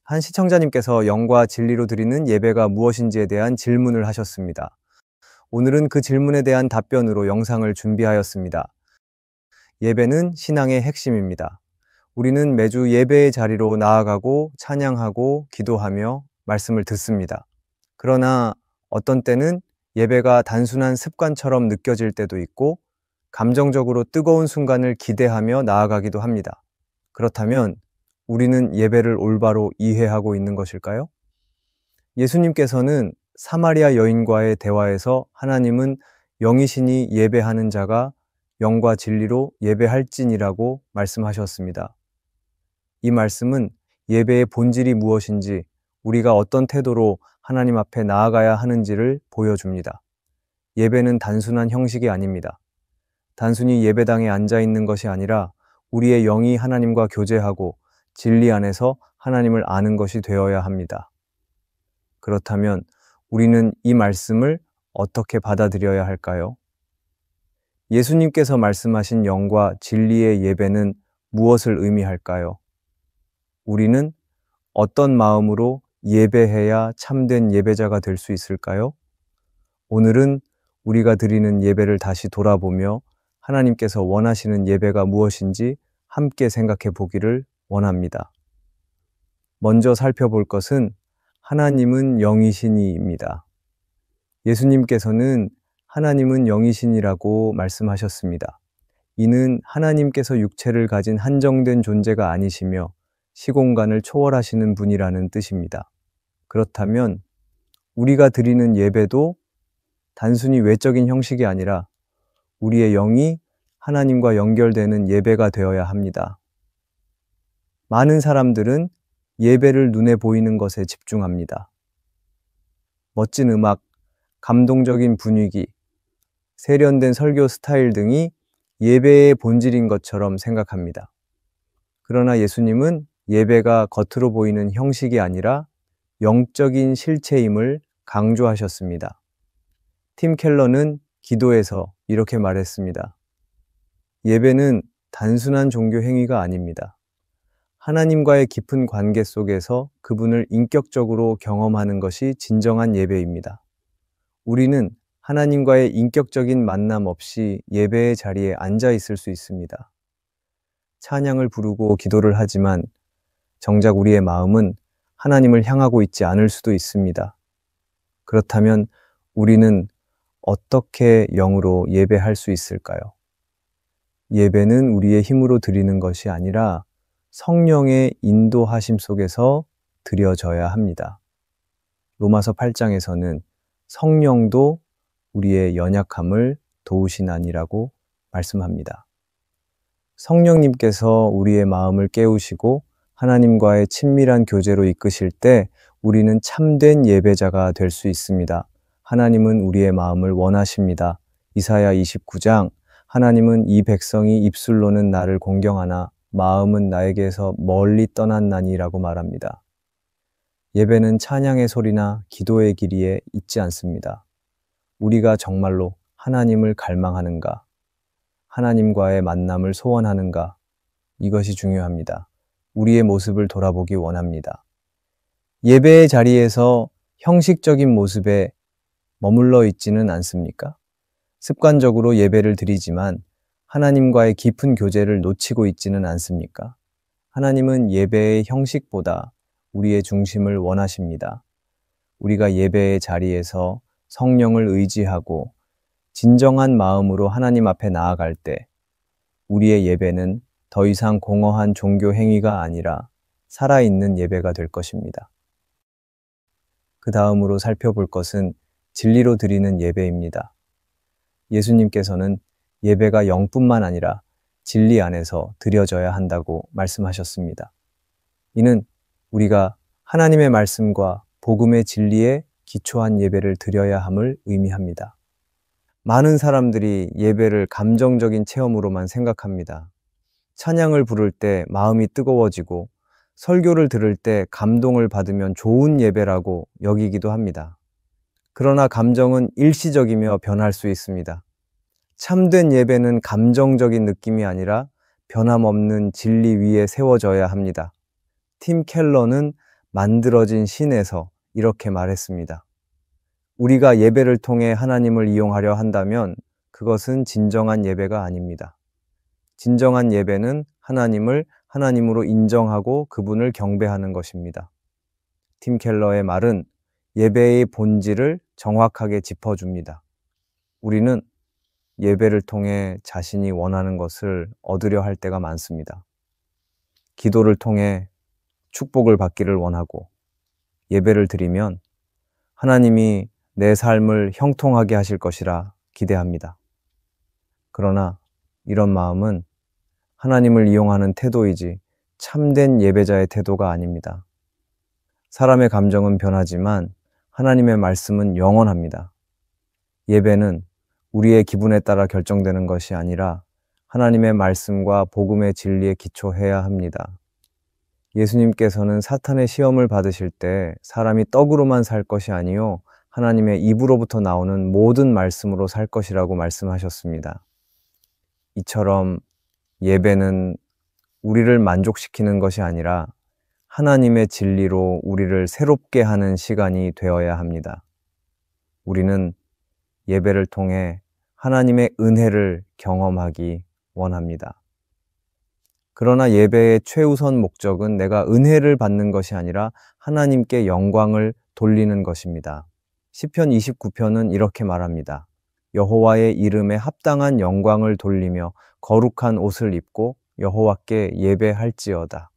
한 시청자님께서 영과 진리로 드리는 예배가 무엇인지에 대한 질문을 하셨습니다. 오늘은 그 질문에 대한 답변으로 영상을 준비하였습니다. 예배는 신앙의 핵심입니다. 우리는 매주 예배의 자리로 나아가고 찬양하고 기도하며 말씀을 듣습니다. 그러나 어떤 때는 예배가 단순한 습관처럼 느껴질 때도 있고 감정적으로 뜨거운 순간을 기대하며 나아가기도 합니다. 그렇다면 우리는 예배를 올바로 이해하고 있는 것일까요? 예수님께서는 사마리아 여인과의 대화에서 하나님은 영이시니 예배하는 자가 영과 진리로 예배할지니라고 말씀하셨습니다. 이 말씀은 예배의 본질이 무엇인지, 우리가 어떤 태도로 하나님 앞에 나아가야 하는지를 보여줍니다. 예배는 단순한 형식이 아닙니다. 단순히 예배당에 앉아 있는 것이 아니라 우리의 영이 하나님과 교제하고 진리 안에서 하나님을 아는 것이 되어야 합니다. 그렇다면 우리는 이 말씀을 어떻게 받아들여야 할까요? 예수님께서 말씀하신 영과 진리의 예배는 무엇을 의미할까요? 우리는 어떤 마음으로 예배해야 참된 예배자가 될 수 있을까요? 오늘은 우리가 드리는 예배를 다시 돌아보며 하나님께서 원하시는 예배가 무엇인지 함께 생각해 보기를 원합니다. 먼저 살펴볼 것은 하나님은 영이시니입니다. 예수님께서는 하나님은 영이시니라고 말씀하셨습니다. 이는 하나님께서 육체를 가진 한정된 존재가 아니시며 시공간을 초월하시는 분이라는 뜻입니다. 그렇다면 우리가 드리는 예배도 단순히 외적인 형식이 아니라 우리의 영이 하나님과 연결되는 예배가 되어야 합니다. 많은 사람들은 예배를 눈에 보이는 것에 집중합니다. 멋진 음악, 감동적인 분위기, 세련된 설교 스타일 등이 예배의 본질인 것처럼 생각합니다. 그러나 예수님은 예배가 겉으로 보이는 형식이 아니라 영적인 실체임을 강조하셨습니다. 팀 켈러는 기도에서 이렇게 말했습니다. 예배는 단순한 종교 행위가 아닙니다. 하나님과의 깊은 관계 속에서 그분을 인격적으로 경험하는 것이 진정한 예배입니다. 우리는 하나님과의 인격적인 만남 없이 예배의 자리에 앉아 있을 수 있습니다. 찬양을 부르고 기도를 하지만 정작 우리의 마음은 하나님을 향하고 있지 않을 수도 있습니다. 그렇다면 우리는 어떻게 영으로 예배할 수 있을까요? 예배는 우리의 힘으로 드리는 것이 아니라 성령의 인도하심 속에서 드려져야 합니다. 로마서 8장에서는 성령도 우리의 연약함을 도우시나니라고 말씀합니다. 성령님께서 우리의 마음을 깨우시고 하나님과의 친밀한 교제로 이끄실 때 우리는 참된 예배자가 될 수 있습니다. 하나님은 우리의 마음을 원하십니다. 이사야 29장, 하나님은 이 백성이 입술로는 나를 공경하나 마음은 나에게서 멀리 떠났나니라고 말합니다. 예배는 찬양의 소리나 기도의 길이에 있지 않습니다. 우리가 정말로 하나님을 갈망하는가, 하나님과의 만남을 소원하는가, 이것이 중요합니다. 우리의 모습을 돌아보기 원합니다. 예배의 자리에서 형식적인 모습에 머물러 있지는 않습니까? 습관적으로 예배를 드리지만 하나님과의 깊은 교제를 놓치고 있지는 않습니까? 하나님은 예배의 형식보다 우리의 중심을 원하십니다. 우리가 예배의 자리에서 성령을 의지하고 진정한 마음으로 하나님 앞에 나아갈 때 우리의 예배는 더 이상 공허한 종교 행위가 아니라 살아있는 예배가 될 것입니다. 그 다음으로 살펴볼 것은 진리로 드리는 예배입니다. 예수님께서는 예배가 영뿐만 아니라 진리 안에서 드려져야 한다고 말씀하셨습니다. 이는 우리가 하나님의 말씀과 복음의 진리에 기초한 예배를 드려야 함을 의미합니다. 많은 사람들이 예배를 감정적인 체험으로만 생각합니다. 찬양을 부를 때 마음이 뜨거워지고 설교를 들을 때 감동을 받으면 좋은 예배라고 여기기도 합니다. 그러나 감정은 일시적이며 변할 수 있습니다. 참된 예배는 감정적인 느낌이 아니라 변함없는 진리 위에 세워져야 합니다. 팀 켈러는 만들어진 신에서 이렇게 말했습니다. 우리가 예배를 통해 하나님을 이용하려 한다면 그것은 진정한 예배가 아닙니다. 진정한 예배는 하나님을 하나님으로 인정하고 그분을 경배하는 것입니다. 팀 켈러의 말은 예배의 본질을 정확하게 짚어줍니다. 우리는 예배를 통해 자신이 원하는 것을 얻으려 할 때가 많습니다. 기도를 통해 축복을 받기를 원하고 예배를 드리면 하나님이 내 삶을 형통하게 하실 것이라 기대합니다. 그러나 이런 마음은 하나님을 이용하는 태도이지 참된 예배자의 태도가 아닙니다. 사람의 감정은 변하지만 하나님의 말씀은 영원합니다. 예배는 우리의 기분에 따라 결정되는 것이 아니라 하나님의 말씀과 복음의 진리에 기초해야 합니다. 예수님께서는 사탄의 시험을 받으실 때 사람이 떡으로만 살 것이 아니요 하나님의 입으로부터 나오는 모든 말씀으로 살 것이라고 말씀하셨습니다. 이처럼 예배는 우리를 만족시키는 것이 아니라 하나님의 진리로 우리를 새롭게 하는 시간이 되어야 합니다. 우리는 예배를 통해 하나님의 은혜를 경험하기 원합니다. 그러나 예배의 최우선 목적은 내가 은혜를 받는 것이 아니라 하나님께 영광을 돌리는 것입니다. 시편 29편은 이렇게 말합니다. 여호와의 이름에 합당한 영광을 돌리며 거룩한 옷을 입고 여호와께 예배할지어다.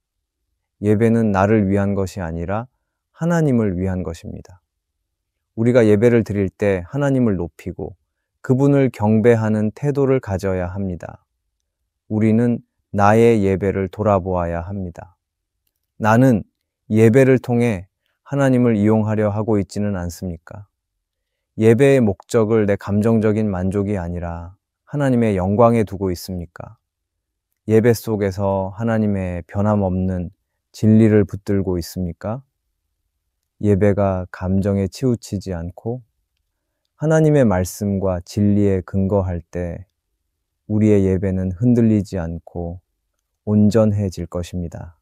예배는 나를 위한 것이 아니라 하나님을 위한 것입니다. 우리가 예배를 드릴 때 하나님을 높이고 그분을 경배하는 태도를 가져야 합니다. 우리는 나의 예배를 돌아보아야 합니다. 나는 예배를 통해 하나님을 이용하려 하고 있지는 않습니까? 예배의 목적을 내 감정적인 만족이 아니라 하나님의 영광에 두고 있습니까? 예배 속에서 하나님의 변함없는 진리를 붙들고 있습니까? 예배가 감정에 치우치지 않고 하나님의 말씀과 진리에 근거할 때 우리의 예배는 흔들리지 않고 온전해질 것입니다.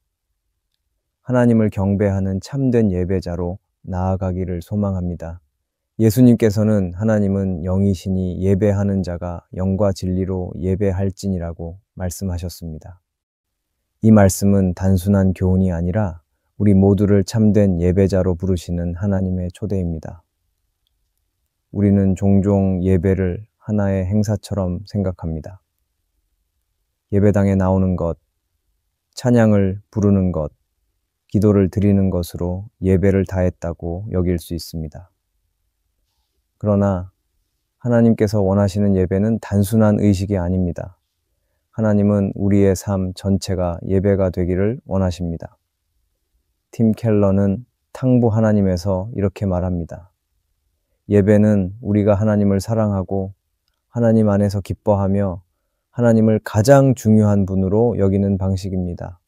하나님을 경배하는 참된 예배자로 나아가기를 소망합니다. 예수님께서는 하나님은 영이시니 예배하는 자가 영과 진리로 예배할지니라고 말씀하셨습니다. 이 말씀은 단순한 교훈이 아니라 우리 모두를 참된 예배자로 부르시는 하나님의 초대입니다. 우리는 종종 예배를 하나의 행사처럼 생각합니다. 예배당에 나오는 것, 찬양을 부르는 것, 기도를 드리는 것으로 예배를 다했다고 여길 수 있습니다. 그러나 하나님께서 원하시는 예배는 단순한 의식이 아닙니다. 하나님은 우리의 삶 전체가 예배가 되기를 원하십니다. 팀 켈러는 탕부 하나님에서 이렇게 말합니다. 예배는 우리가 하나님을 사랑하고 하나님 안에서 기뻐하며 하나님을 가장 중요한 분으로 여기는 방식입니다.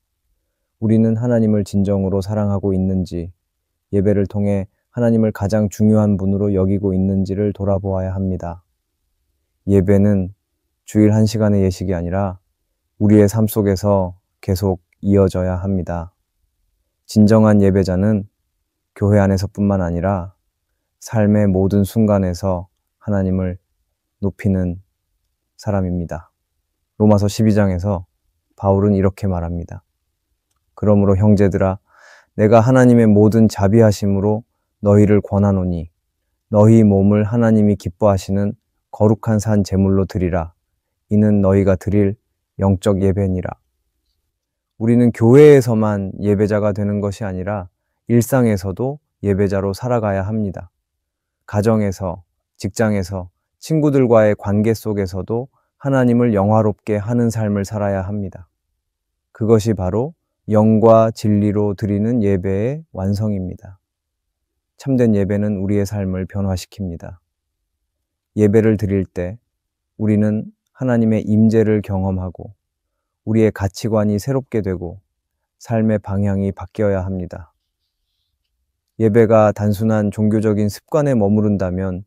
우리는 하나님을 진정으로 사랑하고 있는지, 예배를 통해 하나님을 가장 중요한 분으로 여기고 있는지를 돌아보아야 합니다. 예배는 주일 1시간의 예식이 아니라 우리의 삶 속에서 계속 이어져야 합니다. 진정한 예배자는 교회 안에서뿐만 아니라 삶의 모든 순간에서 하나님을 높이는 사람입니다. 로마서 12장에서 바울은 이렇게 말합니다. 그러므로 형제들아, 내가 하나님의 모든 자비하심으로 너희를 권하노니 너희 몸을 하나님이 기뻐하시는 거룩한 산 제물로 드리라. 이는 너희가 드릴 영적 예배니라. 우리는 교회에서만 예배자가 되는 것이 아니라 일상에서도 예배자로 살아가야 합니다. 가정에서, 직장에서, 친구들과의 관계 속에서도 하나님을 영화롭게 하는 삶을 살아야 합니다. 그것이 바로 영과 진리로 드리는 예배의 완성입니다. 참된 예배는 우리의 삶을 변화시킵니다. 예배를 드릴 때 우리는 하나님의 임재를 경험하고 우리의 가치관이 새롭게 되고 삶의 방향이 바뀌어야 합니다. 예배가 단순한 종교적인 습관에 머무른다면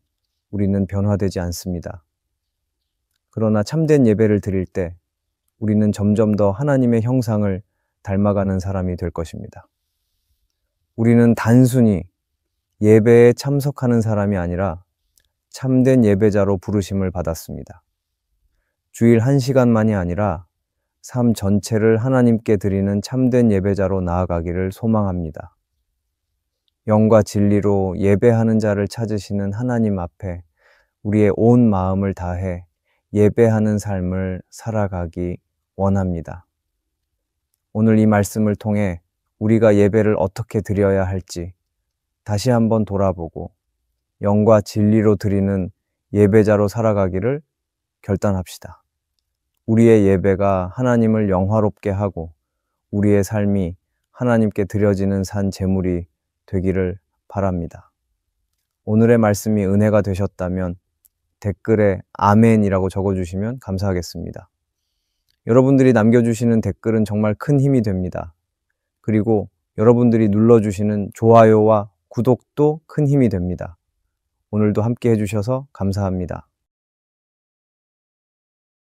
우리는 변화되지 않습니다. 그러나 참된 예배를 드릴 때 우리는 점점 더 하나님의 형상을 닮아가는 사람이 될 것입니다. 우리는 단순히 예배에 참석하는 사람이 아니라 참된 예배자로 부르심을 받았습니다. 주일 1시간만이 아니라 삶 전체를 하나님께 드리는 참된 예배자로 나아가기를 소망합니다. 영과 진리로 예배하는 자를 찾으시는 하나님 앞에 우리의 온 마음을 다해 예배하는 삶을 살아가기 원합니다. 오늘 이 말씀을 통해 우리가 예배를 어떻게 드려야 할지 다시 한번 돌아보고 영과 진리로 드리는 예배자로 살아가기를 결단합시다. 우리의 예배가 하나님을 영화롭게 하고 우리의 삶이 하나님께 드려지는 산 제물이 되기를 바랍니다. 오늘의 말씀이 은혜가 되셨다면 댓글에 아멘이라고 적어주시면 감사하겠습니다. 여러분들이 남겨주시는 댓글은 정말 큰 힘이 됩니다. 그리고 여러분들이 눌러주시는 좋아요와 구독도 큰 힘이 됩니다. 오늘도 함께 해주셔서 감사합니다.